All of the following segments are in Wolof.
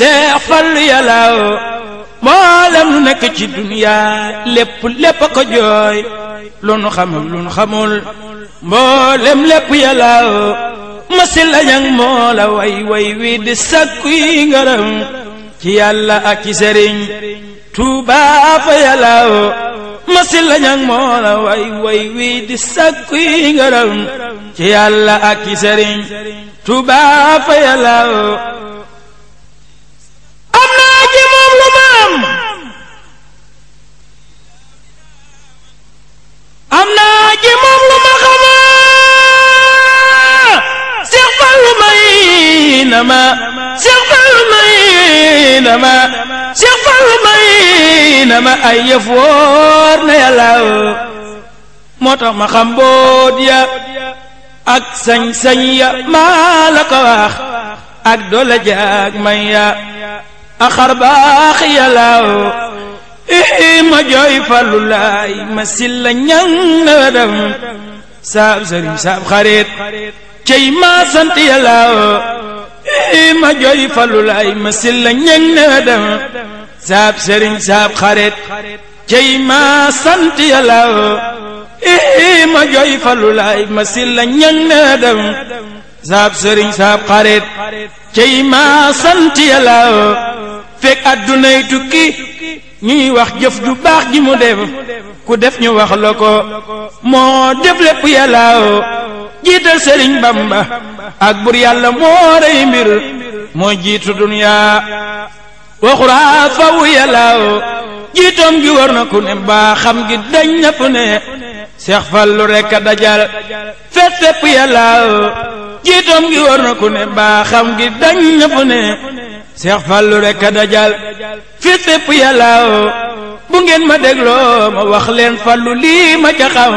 Seex Fallu yàllaaw mboolem lu nekk ci duniya lépp ko jooy lu nu xamul lu nu xamul mboolem lépp yàllaaw masil la ñang moo la way wi di sakku yi ngërëm ci yàlla ak ci sëriñ Tuubaa fa yàllaaw masil la ñang moo la way wi di sakku yi ngërëm ci yàlla ak ci sëriñ Tuubaa fa yàllaaw am naa ci moom lu ma am naa ci moom lu ma xama Seex Fallu may na ma Seex Fallu may na ma Seex Fallu may na ma ay yëf wóor na yàllaaw moo tax ma xam boot ya ak sañ-sañ ya maa la ko wax ak doole jaag may ya ak xar baax yàllaaw ma jooy Fallu laay ma silla ñang na dem saab sëriñ saab xarit cey ma sant yàllaaw ma jooy Fallu laay ma silla ñang na dem saab sëriñ saab xarit cey ma sant yàllaaw ma jooy Fallu laay ma silla ñang na dem saab sëriñ saab xarit cey ma sant yàllaaw fekk addunay tukki ñuy wax jëf ju baax ji mu def ku def ñu wax la ko moo def lépp yàllaaw jiital sëriñ Bamba ak bur yàlla moo rey mbir moo jiitu duniya waxuraa faw yàllaaw jiitoom gi war na ku ne baa xam gi dañ na fu ne Seex Fallu rekk a dajal fépp yàllaaw jiitoom gi war na ku ne baa xam gi dañ na fu ne Seex Fallu rekk a dajal fépp yàllaaw bu ngeen ma dégloo ma wax leen Fallu lii ma ca xam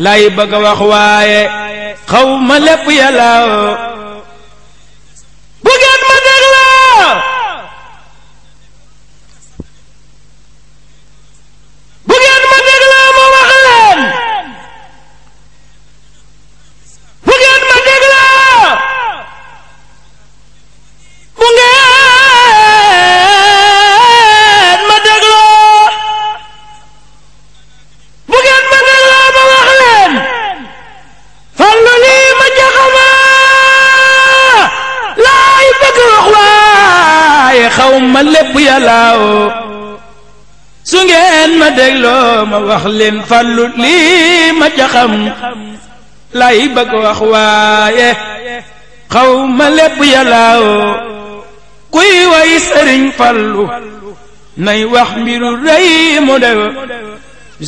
lay bëgg a wax waaye xaw ma lépp yàllaaw bu ngeen ma dégloo bu ngeen ma dégloo ma wax leen bu ngeen ma dégloo bu ngeen xaw ma lépp yàllaaw su ngeen ma dégloo ma wax leen Fallu lii ma ca xam lay bëgg wax waaye xaw ma lépp yàllaaw kuy way sëriñ Fallu nay wax mbiru rëy mu def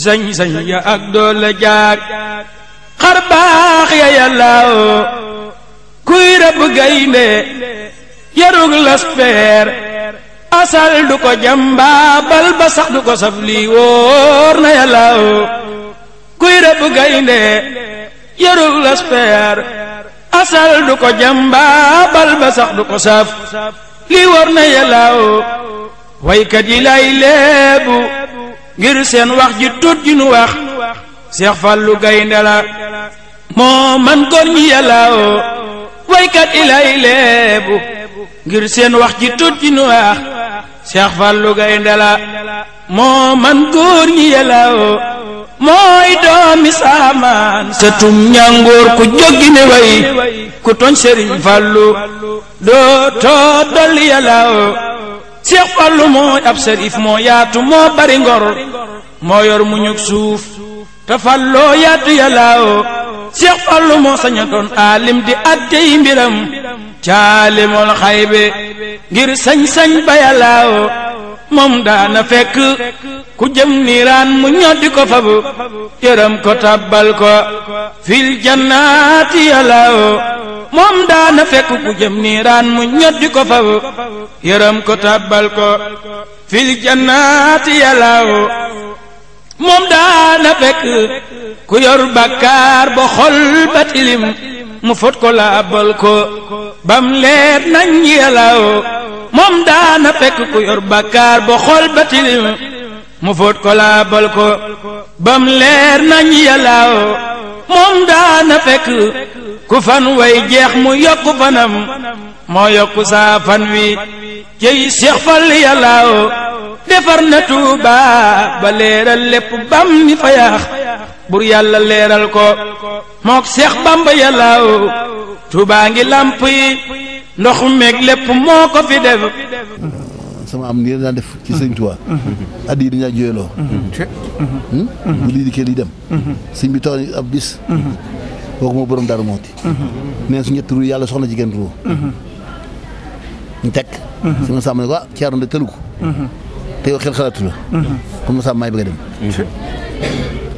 sañ-sañ ya ak doole jaag xar baax ya yàllaaw kuy rëbb gaynde yarug laspeer asal du ko jamba bal ba sax du ko saf lii wóor na yàllaaw kuy rëbb gaynde yarug laspeer asal du ko jamba bal ba sax du ko saf lii wóor na yàllaaw waykat yi lay leebu ngir seen wax ji tut ji nu wax Seex Fallu gaynde la moo man góor ñi yàllaaw waykat yi lay leebu ngir seen wax ji tut ji nu wax Seex Fallu gaynde la moo man góor ñi yàllaaw mooy doomi saamaan setum ñàngoor ku jóggi ne way ku tooñ sëriñ Fallu doo too dolli yàllaaw Seex Fallu mooy ab sërif moo yaatu moo bari ngor moo yor mu ñug suuf te Falloo yaatu yàllaaw Seex Fallu moo saña doon aalim di attey mbiram caalimul xaybe ngir sañ-sañ ba yàllaaw moom daana fekk ku jëm niiraan mu ñoddi ko fabu yërëm ko tabbal ko fil jannaati yàllaaw moom daana fekk ku jëm niiraan mu ñoddi ko fabu yërëm ko tabbal ko fil jannaati yàllaaw moom daana fekk ku yor bakkaar ba xol ba tilim mu fot ko laabal ko bam leer nañ yàllaaw moom daana fekk ku yor bakkaar ba xol ba tilim mu fot ko laabal ko bam leer nañ yàllaaw moom daana fekk ku fan way jeex mu yokku fanam moo yokku saa fan wi jëy Seex Fall yàllaaw defar na Tuuba ba leeral lépp bam ni fa yaax bur yàlla leeral ko mook Seex Bamba yàllaaw Tuuba ngi làmp yi ndox meeg lépp moo ko fi def. sama am nii daan def ci sëñ Tuuba addi yi dañaa jooyloo bu lii di kee lii dem sëñ bi toog ab bis kooku moo borom Daaru Muxti neen su ñetti ru yàlla soxna jigéen ru ñu teg si ma sàmm ne ko Ceerno de tëlu ko te yow xel xalaatu la comme ma sàmm maay bëgg a dem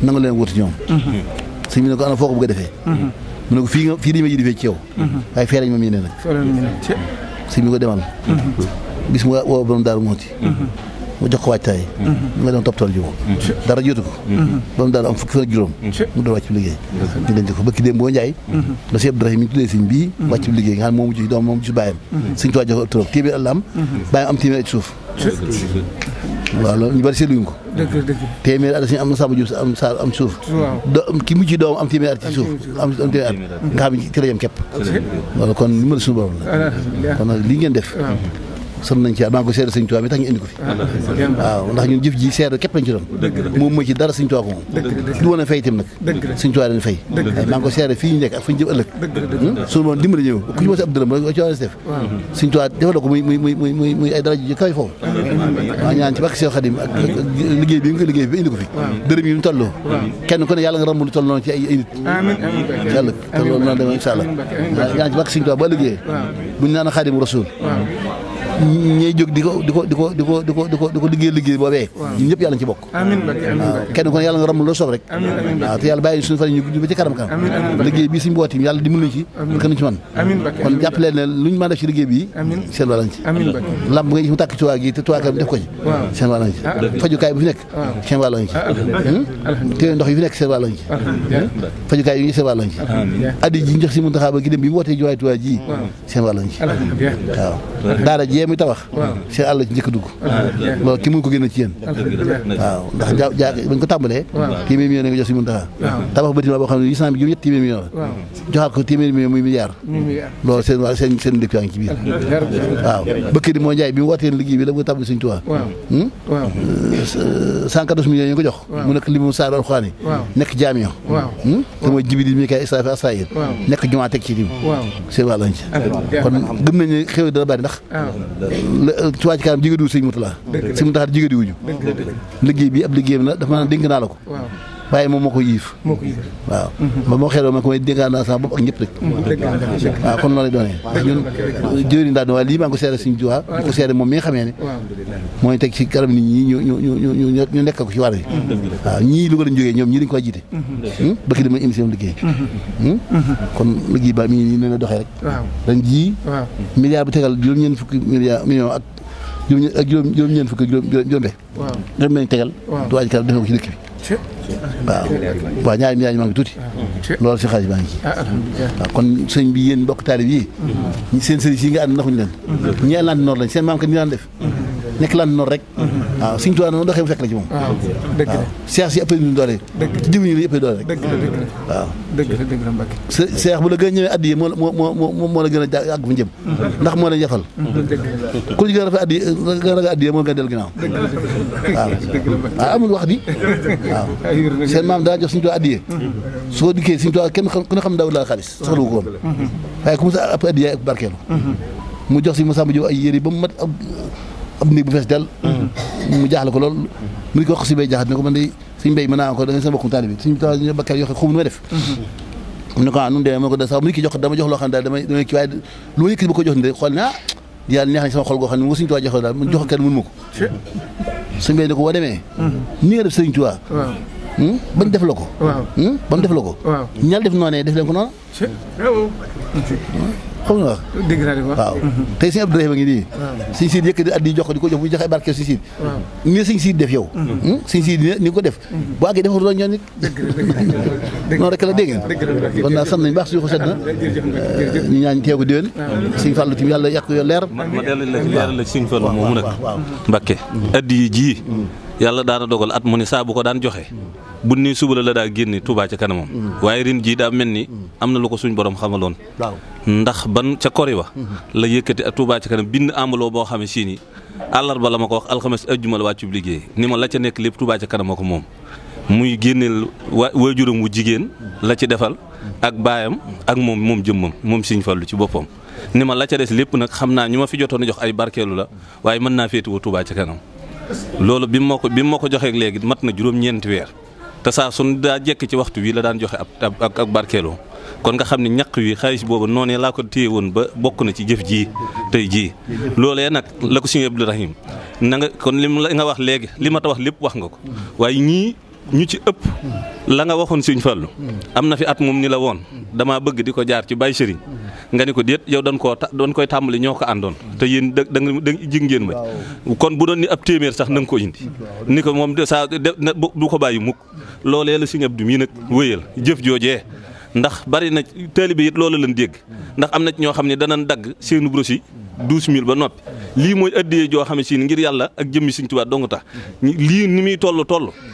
nanga leen wuti ñoom sëñ bi ne ko ana foo ko bëgg a defee mu ne ko fii dañu ma ji defee ci yow waaye fee lañ ma miinee nag sëñ bi ko demal bis mu woo borom Daaru Muxti mu jox ko waajtaay mu nga dem toppatool ji ko dara jotu ko borom Daaru am fukki fan ak juróom mu doon wàcc bi liggéey ñu denc ko bëkki déem boo njaay la si Abdourahim mi ñu tuddee sëñ bii wàcc bi liggéey nga xam ne moo mujj doom moom gisu bàyyam sëñ Tuubaa jox ko trop téeméer àll am bàyyam am téeméer ci suuf waaw loolu ñu bari seetluñu ko téeméer at si am na Samba Diouf am suuf ki mujj doom am téeméer at ci suuf am téeméer at nga xam ne ci la yem képp loolu kon li ma la suñu borom la kon nag lii ngeen def son nañ ci maa ngi ko seede sëñ Tuubaa mi tax ñu indi ko fi waaw ndax ñun jëf ji seede képp lañ ci doon moom mooy ci dara sëñ Tuubaa ko moom du woon a fay itam nag sëñ Tuubaa dañ fay waaye maa ngi ko seede fii ñu nekk ak fu ñu jëm ëllëg suñu moom dimbali ñëw ku ñu mos a ab dërëm la ci war a def sëñ Tuubaa defal ko muy ay dara ji kaw foofu waaw ñaan ci barke Seex Xaadim ak liggéey bi nga ko liggéey bi indi ko fi dërëm yi ñu toll kenn ku ne yàlla nga ramb lu toll noonu ci ay nit ci ëllëg te loolu noonu demee incha allah ñaan ci barke sëñ Tuubaa ba liggéey buñ naan Xaadimu Rasuul ñuy jóg di ko liggéey boobee ñun ñëpp yàlla ci bokk waaw kenn ku ne yàlla nga ramul loo soob rek waaw te yàlla bàyyi suñu fan ñu ba ci kanam liggéey bii suñu booti yàlla dimbali ci kenn ci man kon jàpp leen ne luñ mën a def ci liggéey bi seen wàll ci lamb nga gis mu tàkk Tuubaa gi te Tuubaa def ko ci seen wàll ci fajukaay bu fi nekk seen wàll ci te ndox yi fi nekk seen wàll ci fajukaay yi seen wàll ci addi ji ñu jox si Muntaxa ba gi dem bi mu wootee juwaay Tuubaa ji seen wàll ci waaw daara ji muy tabax seen àll ci njëkk dugg loolu ki mun ko génn ci yéen waaw ndax bañ ko tàmbalee téeméer million nga jox si Muntaxa tabax bâtiment boo xam ne 800 millions téeméer million la joxaat ko téeméer million muy milliard loolu seen dëkk yaa ngi ci biir waaw bëkk di moo njaay bi mu wootee liggéey bi la ko tàmbali Sëñ Tuubaa 114 millions yi ko jox mu nekk li mu saar alxuraan yi nekk jaamiya te mooy Jibril Mikaayil Israafil Asraayil nekk jumaa teg ci tim seen wàll lañ ci kon gëm nañ ne xew dana bari ndax Touba Ca Kanam jigéen sëñ Murtala sëñ Murtala jigéen wuñu liggéey bi ab liggéeyam la dafa naan dénk naa la ko waaye moom moo ko yiif waaw ba moo xeeloo man ko may dénkaan naa sama bopp ak ñëpp rek waaw kon noonu lay doonee ndax ñun jëriñ daal waaye lii maa ngi ko seere Sëñ Tuubaa di ko seere moom mi nga xamee ne mooy teg ci kanam nit ñi ñu nekk ko ci war yi waaw ñii lu ko lañ jógee ñoom ñii dañ koy jiite bëkk dama indi seen liggéey kon liggéey ba mi ne la doxee rek ren jii milliard bu tegal juróom-ñeent fukki million ak juróom-ñeent fukki juróom lañ tegal Touba Ca Kanam defee ko ci dëkk bi waaw ñaari milliards maa ngi tuuti loolu si xaalis baa ngi ci waaw kon sëñ bi yéen mbokk taalib yi seen sëriñ si nga ànd naxuñu leen ñi ay Lantinoor lañ seen maam kat ni daan def nekk Lantinoor rek waaw Sëñ Tuubaa noonu doxee bu fekk la ci moom waaw seex si ëppee ñu doole ci jiw ñi la ëppee doole rek waaw seex bu la gën a ñëwee addiye moo la gën a àgg fu jëm ndax moo leen yafal ku ci gën a rafet addiye gën a ragal addiye moo gën a dellu ginnaaw waaw amul wax di waaw seen maam daa jox Sëñ Tuubaa addiye su ko dikkee Sëñ Tuubaa kenn ku ne xam daw laa xaalis soxla wu ko woon waaye ku mu sa ëpp addiye ak barkeelu mu jox si Masamba Jóob ay yére ba mu mat ab néeg bu fees del mu jaaxle ko lool mu di ko wax si bay jaxat ne ko man de suñ mbéy mën naa ko da nga sama bokkum taalibe bi suñ ta bakkar yoo xam xamu nu ma def mu ne ko nun demee moo ko da sax mu ni ki jox dama jox loo xam ne daal damay kii waaye lu ma yëkkati ba ko jox ni de xool ne yàlla neex na sama xol goo xam ne moo Sëñ Tuubaa jox daal mu jox kenn mënu ma ko suñ mbéy ne ko boo demee ni nga def Sëñ Tuubaa bañ def la ko ba mu def la ko ñal def noonee def leen ko noonu xam nga wax dégg naa di wax waaw tey sëñ Abdou Rahim a ngi nii sëñ Siid yëkkati addi jox ko di ko jox bu joxe barke si Siid ni sëñ Siid def yow sëñ Siid ni ko def bu àggee defar doon ñoon nit noonu rek la dégg kon naa sant nañ baax suñu ko set na ñu ñaan teew ko déwén sëñ Fallu tim yàlla yàq yo leer ma dellu la sëñ Fallu moomu nag Mbakke addi yi ji yàlla daana dogal at mu ne saa bu ko daan joxe bu ni suba la daa génne Touba ca kanamam waaye ren jii daa mel ni am na lu ko suñ borom xamaloon ndax ban ca kori wa la yëkkati ak Touba ca kanam bind ambaloo boo xam ne si ni àllarba la ma ko wax alxames ajjuma la wàccub liggéey ni ma la ca nekk lépp Touba ca kanam moo ko moom muy génneel waajuram wu jigéen la ci defal ak baayam ak moom jëmmam moom Sëñ Fallu ci boppam ni ma la ca des lépp nag xam naa ñu ma fi jotoon a jox ay barkeelu la waaye mën naa féetewoo Touba ca kanam loolu bi ma ko joxee léegi mat na juróom-ñeenti weer te saa sun daa jekk ci waxtu wi la daan joxe ak barkeeloo kon nga xam ne ñaq wi xaalis boobu noonee laa ko téye woon ba bokk na ci jëf ji tey jii loolee nag la ko Sëñ Abdou Rahim na nga kon li nga wax léegi li ma ta wax lépp wax nga ko waaye ñii ñu ci ëpp la nga waxoon Sëñ Fallu am na fi at moom ni la woon damaa bëgg di ko jaar ci Baye Serigne nga ni ko déet yow doon koy tàmbali ñoo ko àndoon te yéen da jig ngeen ma kon bu doon ni ab téeméer sax na nga ko indi ni ko moom saa du ko bàyyi mukk loolee la Sëñ Abdou mii nag wéyal jëf joojee ndax bari na taalibe it loolu lañ dégg ndax am na ci ñoo xam ne danañ dagg seenu brosi 12000 ba noppi lii mooy addiyee joo xam ne si ngir yàlla ak jëmmi Sëñ Tuubaa dong tax lii ni muy toll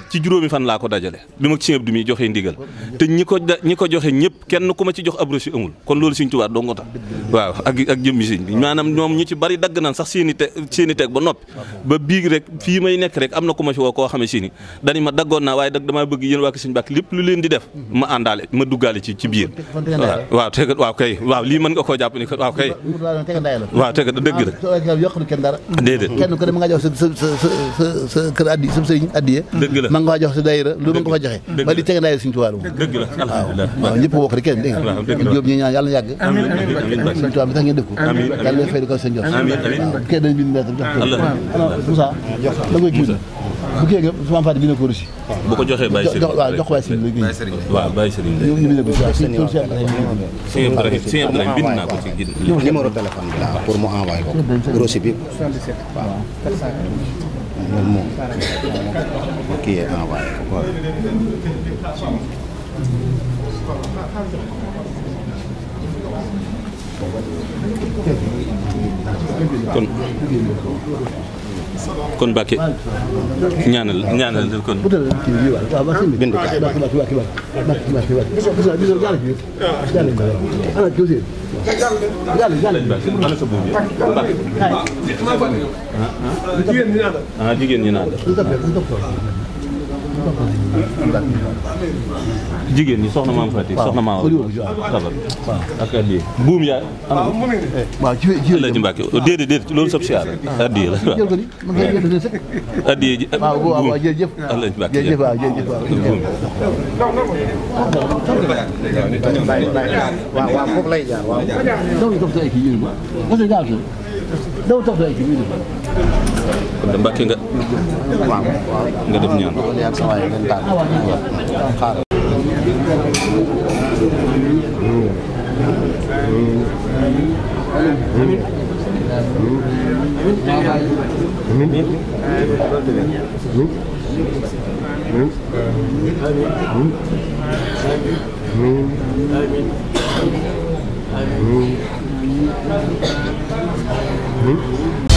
ci juróomi fan laa ko dajale bi ma Sëñ Abdou mi joxee ndigal te ñi ko joxe ñëpp kenn ku ma ci jox ab brosi amul kon loolu Sëñ Tuubaa dong tax waaw ak jëmmi sëñ bi maanaam ñoom ñu ci bari dagg nañ sax seeni teg ba noppi ba biig rek fii may nekk rek am na ku ma fi woo koo xam ne si ni dañu ma daggoon naa waaye damaa bëgg yéen waa Sëñ Mbàkke lépp lu leen di def ma àndaale ma duggaale ci biir waaw kay waaw lii mën nga koo jàpp ni waaw kay waaw teg dëgg la yokku kenn dara déedéet kenn ko dem nga jox sa kër addi sa sëriñ addiye dëgg la ma nga jox sa daayira lu ma nga ko fa joxe ba li teg ndaayira Sëñ Tuubaa dëgg la alhamdulilah waaw ñëpp bokk rek kenn dégg nga jóob ñi ñaan yàlla na yàgg Sëñ Tuubaa bi tax ngeen def ko yàlla fay ko seen jox kenn dañ bind lettre jox Moussa da koy kii bu kii nga sama fàtte bi na ko reçu bu ko joxee Baye Serigne waaw jox ko Baye Serigne waaw Baye Serigne ñu bind ko Sëñ Abdou bind naa ko ci numéro téléphone bi la pour mu envoyer ko reçu bi waaw moom kii yee envoyé ko kon Mbàkke ñaanal kon bind kaay jigéen ñi naan jigéen ñi soxna maam Fatick soxna maam tabar ak addiye buum yaa waaw ci la ji Mbàkke déedéet loolu sab siyaar addiye la addiye ji waaw jërëjëf la ji Mbàkke jërëjëf waaw jërëjëf waaw foofu lay jaar waaw daw toog ay kii kon de Mbàkke nga nga def ñaan amiin